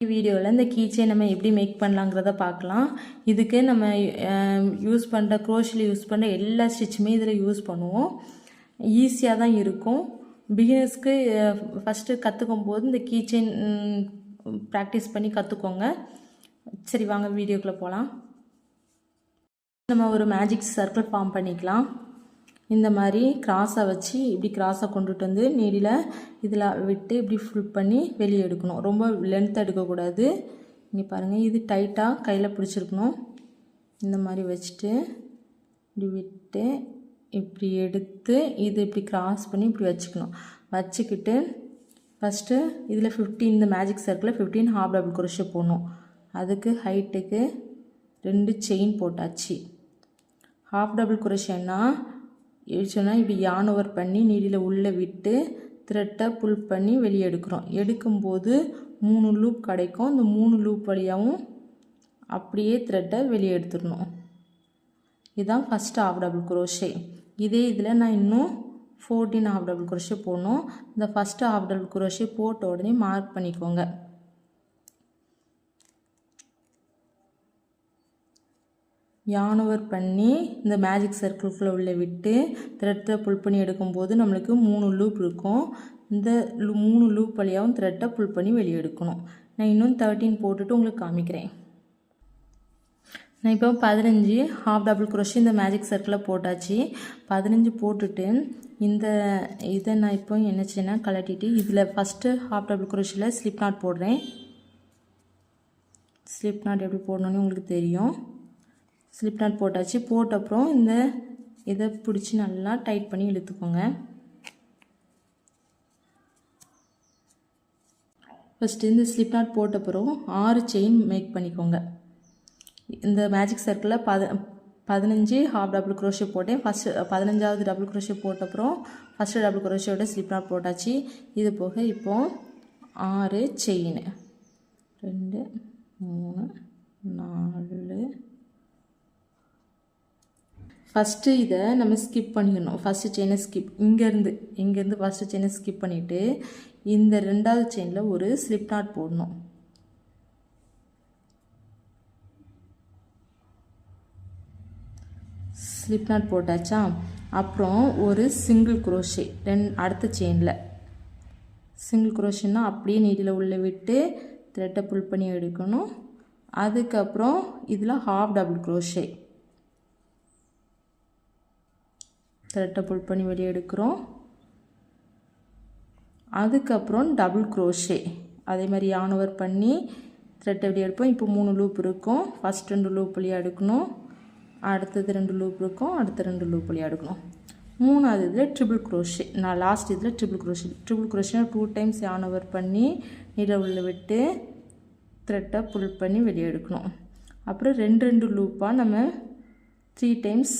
வீடியோவில் இந்த கீச்செயின் நம்ம எப்படி மேக் பண்ணலாங்கிறத பார்க்கலாம். இதுக்கு நம்ம யூஸ் பண்ணுற க்ரோஷில் யூஸ் பண்ணுற எல்லா ஸ்டிச்சுமே இதில் யூஸ் பண்ணுவோம். ஈஸியாக தான் இருக்கும். பிகினர்ஸ்க்கு ஃபஸ்ட்டு கற்றுக்கும் போது இந்த கீச்செயின் ப்ராக்டிஸ் பண்ணி கற்றுக்கோங்க. சரி, வாங்க வீடியோக்குள்ளே போகலாம். நம்ம ஒரு மேஜிக் சர்க்கிள் ஃபார்ம் பண்ணிக்கலாம். இந்த மாதிரி கிராஸை வச்சு இப்படி கிராஸை கொண்டுட்டு வந்து நீடியில் இதில் விட்டு இப்படி ஃபில் பண்ணி வெளியே எடுக்கணும். ரொம்ப லென்த் எடுக்கக்கூடாது. இங்கே பாருங்கள், இது டைட்டாக கையில் பிடிச்சிருக்கணும். இந்த மாதிரி வச்சுட்டு இப்படி விட்டு இப்படி எடுத்து இது இப்படி கிராஸ் பண்ணி இப்படி வச்சுக்கணும். வச்சுக்கிட்டு ஃபஸ்ட்டு இதில் 15 இந்த மேஜிக் சர்க்கிளில் 15 ஹாஃப் டபுள் குரோஷே போடணும். அதுக்கு ஹைட்டுக்கு 2 செயின் போட்டாச்சு. ஹாஃப் டபுள் குரோஷேன்னா சொன்னால் இப்படி யான் ஓவர் பண்ணி நீடியில் உள்ளே விட்டு த்ரெட்டை புல் பண்ணி வெளியே எடுக்கிறோம். எடுக்கும்போது 3 லூப் கிடைக்கும். இந்த 3 லூப் வழியாகவும் அப்படியே த்ரெட்டை வெளியே எடுத்துடணும். இதுதான் ஃபஸ்ட்டு ஹாஃப் டபுள் குரோஷே. இதே இதில் நான் இன்னும் 14 ஹாஃப் டபுள் குரோஷே போடணும். இந்த ஃபஸ்ட்டு ஹாஃப் டபுள் குரோஷே போட்ட உடனே மார்க் பண்ணிக்கோங்க. யான் ஓவர் பண்ணி இந்த மேஜிக் சர்க்கிள்குள்ளே உள்ளே விட்டு த்ரெட்டை புல் பண்ணி எடுக்கும்போது நம்மளுக்கு 3 லூப் இருக்கும். இந்த 3 லூப் வழியாகவும் த்ரெட்டை புல் பண்ணி வெளியே எடுக்கணும். நான் இன்னும் 13 போட்டுட்டு உங்களுக்கு காமிக்கிறேன். நான் இப்போ 15 ஹாஃப் டபுள் குரோஷே இந்த மேஜிக் சர்க்கிளில் போட்டாச்சு. 15 போட்டுட்டு இந்த இதை நான் இப்போ என்ன செய்யனா கலட்டிட்டு இதில் ஃபஸ்ட்டு ஹாஃப் டபுள் குரோஷில் ஸ்லிப் நாட் போடுறேன். ஸ்லிப் நாட் எப்படி போடணுன்னு உங்களுக்கு தெரியும். ஸ்லிப் நாட் போட்டாச்சு. போட்ட அப்புறம் இந்த இதை பிடிச்சி நல்லா டைட் பண்ணி இழுத்துக்கோங்க. ஃபஸ்ட்டு இந்த ஸ்லிப் நாட் போட்ட அப்புறம் 6 செயின் மேக் பண்ணிக்கோங்க. இந்த மேஜிக் சர்க்கிளில் 15 ஹாஃப் டபுள் குரோஷே போட்டேன். ஃபஸ்ட்டு 15வது டபுள் குரோஷே போட்ட அப்புறம் ஃபஸ்ட்டு டபுள் குரோஷேயோட ஸ்லிப் நாட் போட்டாச்சு. இது போக இப்போது 6 செயின் 2 3 4. ஃபஸ்ட்டு இதை நம்ம ஸ்கிப் பண்ணிடணும். ஃபஸ்ட்டு செயினை ஸ்கிப் இங்கேருந்து ஃபஸ்ட்டு செயினை ஸ்கிப் பண்ணிவிட்டு இந்த 2வது செயினில் ஒரு ஸ்லிப் நாட் போடணும். ஸ்லிப் நாட் போட்டாச்சா? அப்புறம் ஒரு சிங்கிள் குரோஷே அடுத்த செயினில் சிங்கிள் குரோஷேன்னா அப்படியே நீடியில் உள்ளே விட்டு த்ரெட்டை புல் பண்ணி எடுக்கணும். அதுக்கப்புறம் இதில் ஹாஃப் டபுள் குரோஷே த்ரெட்டை புல் பண்ணி வெளியே எடுக்கிறோம். அதுக்கப்புறம் டபுள் குரோஷே அதே மாதிரி யான் ஓவர் பண்ணி த்ரெட்டை வெளியே எடுப்போம். இப்போ 3 லூப் இருக்கும். ஃபஸ்ட் 2 லூப் வழியாக எடுக்கணும். அடுத்தது 2 லூப் இருக்கும். அடுத்த 2 லூப் வழியாக எடுக்கணும். 3வது இதில் ட்ரிபிள் குரோஷே. நான் லாஸ்ட் இதில் ட்ரிபிள் குரோஷே 2 டைம்ஸ் யான் ஓவர் பண்ணி நீடில் உள்ள விட்டு த்ரெட்டை புல் பண்ணி வெளியே எடுக்கணும். அப்புறம் 2 லூப்பாக நம்ம 3 டைம்ஸ்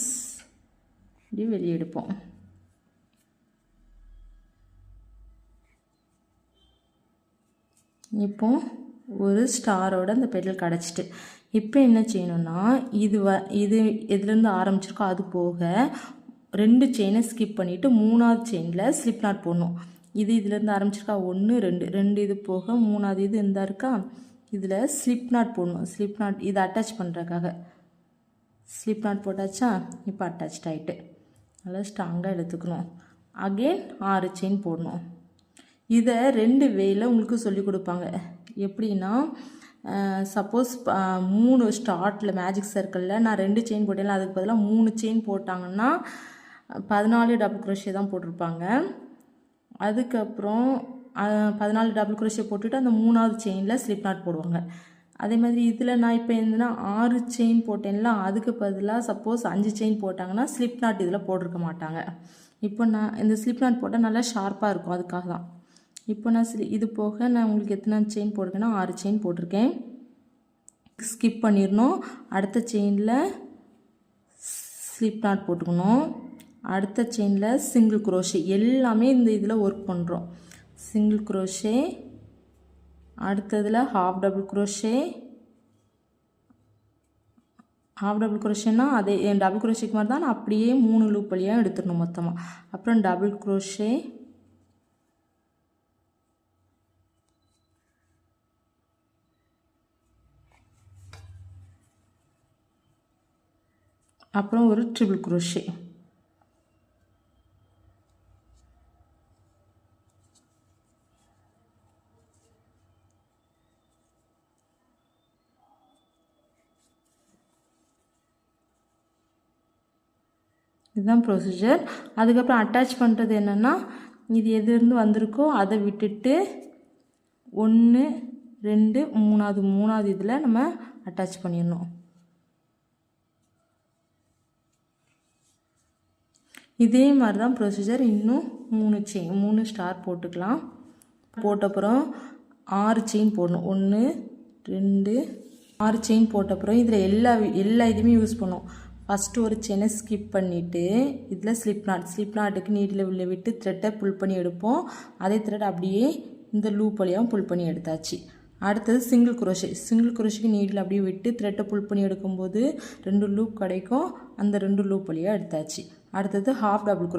இப்படி வெளியே எடுப்போம். இப்போ ஒரு ஸ்டாரோட அந்த பெடல் கிடச்சிட்டு இப்போ என்ன செய்யணும்னா இது எதுலேருந்து ஆரம்பிச்சிருக்கோ அது போக 2 செயினை ஸ்கிப் பண்ணிவிட்டு 3வது செயினில் ஸ்லிப் நாட் போடணும். இதுலேருந்து ஆரம்பிச்சிருக்கா 1 2 இது போக 3வது இது இந்த இருக்கா இதில் ஸ்லிப் நாட் போடணும். ஸ்லிப் நாட் இதை அட்டாச் பண்ணுறதுக்காக ஸ்லிப் நாட் போட்டாச்சா? இப்போ அட்டாச் ஆகிட்டு நல்லா ஸ்ட்ராங்காக எடுத்துக்கணும். அகெயின் 6 செயின் போடணும். இதை 2 வேயில் உங்களுக்கு சொல்லி கொடுப்பாங்க. எப்படின்னா சப்போஸ் 3 ஸ்டார்ட்டில் மேஜிக் சர்க்கிளில் நான் 2 செயின் போட்டேன்ல, அதுக்கு பதிலாக 3 செயின் போட்டாங்கன்னா 14 டபுள் குரோஷே தான் போட்டிருப்பாங்க. அதுக்கப்புறம் 14 டபுள் குரோஷே போட்டுட்டு அந்த 3வது செயினில் ஸ்லிப் நாட் போடுவாங்க. அதே மாதிரி இதில் நான் இப்போ என்னன்னா 6 செயின் போட்டேன்ல, அதுக்கு பதிலாக சப்போஸ் 5 செயின் போட்டாங்கன்னா ஸ்லிப் நாட் இதில் போட்டிருக்க மாட்டாங்க. இப்போ நான் இந்த ஸ்லிப் நாட் போட்டால் நல்லா ஷார்ப்பாக இருக்கும். அதுக்காக தான் இப்போ நான் இது போக நான் உங்களுக்கு எத்தனை செயின் போட்டிருக்கேன்னா 6 செயின் போட்டிருக்கேன். ஸ்கிப் பண்ணிடணும். அடுத்த செயினில் ஸ்லிப் நாட் போட்டுக்கணும். அடுத்த செயினில் சிங்கிள் குரோஷே எல்லாமே இந்த இதில் ஒர்க் பண்ணுறோம். சிங்கிள் குரோஷே அடுத்ததில் half double crochet. Half double குரோஷேன்னா அதே டபுள் குரோஷேக்கு மாதிரி தான் அப்படியே 3 லூப் வழியாக எடுத்துடணும் மொத்தமாக. அப்புறம் டபுள் குரோஷே அப்புறம் ஒரு ட்ரிபிள் குரோஷே. இதுதான் ப்ரொசீஜர். அதுக்கப்புறம் அட்டாச் பண்ணுறது என்னென்னா, இது எதுலேருந்து வந்திருக்கோ அதை விட்டுட்டு 1 2 மூணாவது இதில் நம்ம அட்டாச் பண்ணிடணும். இதே மாதிரி தான் ப்ரொசீஜர். இன்னும் 3 ஸ்டார் போட்டுக்கலாம். போட்டப்புறம் 6 செயின் போடணும். 1 2 6 செயின் போட்டப்புறம் இதில் எல்லா இதுவுமே யூஸ் பண்ணும். ஃபஸ்ட்டு ஒரு செயினை ஸ்கிப் பண்ணிவிட்டு இதில் ஸ்லிப் நாட்டுக்கு நீடில் உள்ள விட்டு த்ரெட்டை புல் பண்ணி எடுப்போம். அதே த்ரெட் அப்படியே இந்த லூப் வழியாகவும் புல் பண்ணி எடுத்தாச்சு. அடுத்தது சிங்கிள் குரோஷேக்கு நீடில் அப்படியே விட்டு த்ரெட்டை புல் பண்ணி எடுக்கும்போது 2 லூப் கிடைக்கும். அந்த 2 லூப் வழியாக எடுத்தாச்சு. அடுத்தது ஹாஃப் டபுள்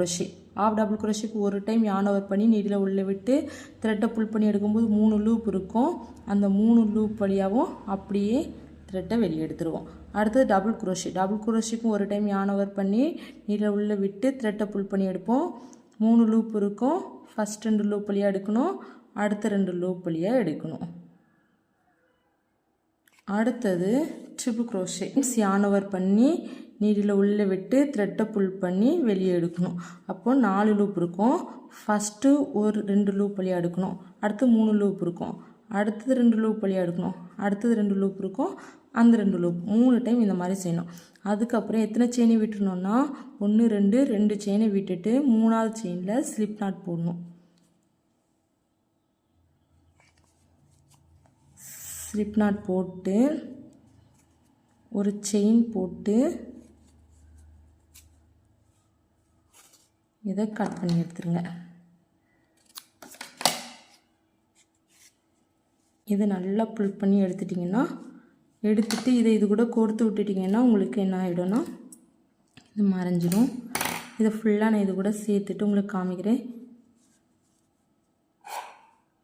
குரோஷேக்கு ஒரு டைம் யான் ஓவர் பண்ணி நீடில் உள்ளே விட்டு த்ரெட்டை புல் பண்ணி எடுக்கும்போது 3 லூப் இருக்கும். அந்த 3 லூப் வழியாகவும் அப்படியே த்ரெட்டை வெளியே எடுத்துருவோம். அடுத்தது டபுள் குரோஷேக்கும் ஒரு டைம் யான் ஓவர் பண்ணி நீடில் உள்ளே விட்டு த்ரெட்டை புல் பண்ணி எடுப்போம். 3 லூப் இருக்கும். ஃபஸ்ட் 2 லூப் வழியாக எடுக்கணும், அடுத்த 2 லூப் வழியாக எடுக்கணும். அடுத்தது ட்ரிபிள் குரோஷே. யான் ஓவர் பண்ணி நீடில் உள்ளே விட்டு த்ரெட்டை புல் பண்ணி வெளியே எடுக்கணும். அப்போது 4 லூப் இருக்கும். ஃபஸ்ட்டு ஒரு 2 லூப் வழியாக எடுக்கணும், அடுத்து 3 லூப் இருக்கும், அடுத்தது 2 லூப் வழியாக எடுக்கணும், அடுத்தது 2 லூப் இருக்கும், அந்த 2 லூப் 3 டைம் இந்த மாதிரி செய்யணும். அதுக்கப்புறம் எத்தனை செயினை விட்டுருணுன்னா 1 2 செயினை விட்டுட்டு 3ஆவது செயினில் ஸ்லிப் நாட் போடணும். ஸ்லிப் நாட் போட்டு ஒரு செயின் போட்டு இதை கட் பண்ணி எடுத்துருங்க. இதை நல்லா புல் பண்ணி எடுத்துட்டிங்கன்னா இது கூட கோர்த்து விட்டுட்டிங்கன்னா உங்களுக்கு என்ன ஆகிடும்னா இது மறைஞ்சிடும். இதை ஃபுல்லாக நான் இது கூட சேர்த்துட்டு உங்களுக்கு காமிக்கிறேன்.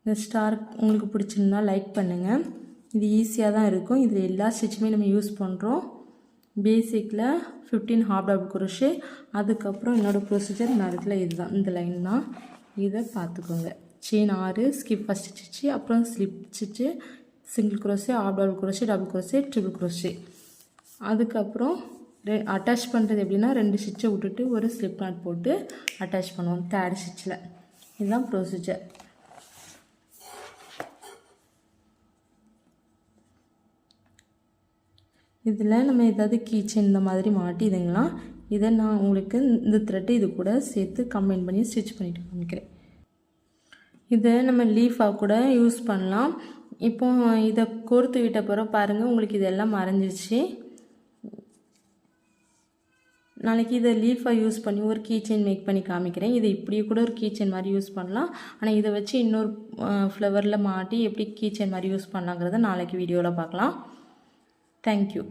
இந்த ஸ்டார் உங்களுக்கு பிடிச்சிருந்தா லைக் பண்ணுங்கள். இது ஈஸியாக தான் இருக்கும். இதில் எல்லா ஸ்டிச்சுமே நம்ம யூஸ் பண்ணுறோம். பேசிக்கில் 15 ஹாஃப் டபுள் குரோஷே. அதுக்கப்புறம் என்னோடய ப்ரொசீஜர் நேரத்தில் இதுதான், இந்த லைன் தான். இதை பார்த்துக்கோங்க. செயின் 6 ஸ்கிப் ஃபஸ்ட் ஸ்டிச்சு, அப்புறம் slip stitch, single crochet, half double crochet, double crochet, triple crochet. அதுக்கப்புறம் அட்டாச் பண்ணுறது எப்படின்னா 2 ஸ்டிச்சை விட்டுட்டு ஒரு ஸ்லிப் நாட் போட்டு அட்டாச் பண்ணுவோம் 3rd ஸ்டிச்சில். இதுதான் ப்ரொசீஜர். இதில் நம்ம ஏதாவது கீச்செயின் இந்த மாதிரி மாட்டிதுங்களா, இதை நான் உங்களுக்கு இந்த த்ரெட்டு இது கூட சேர்த்து கம்பைன் பண்ணி ஸ்டிச் பண்ணிட்டு காமிக்கிறேன். இதை நம்ம லீஃபாக கூட யூஸ் பண்ணலாம். இப்போ இதை கோர்த்து விட்ட பிறகு பாருங்கள், உங்களுக்கு இதெல்லாம் மறைஞ்சிருச்சு. நாளைக்கு இதை லீஃபாக யூஸ் பண்ணி ஒரு கீச்செயின் மேக் பண்ணி காமிக்கிறேன். இதை இப்படியே கூட ஒரு கீச்செயின் மாதிரி யூஸ் பண்ணலாம். ஆனால் இதை வச்சு இன்னொரு ஃப்ளவரில் மாட்டி எப்படி கீச்செயின் மாதிரி யூஸ் பண்ணலாங்கிறத நாளைக்கு வீடியோவில் பார்க்கலாம். தேங்க்யூ.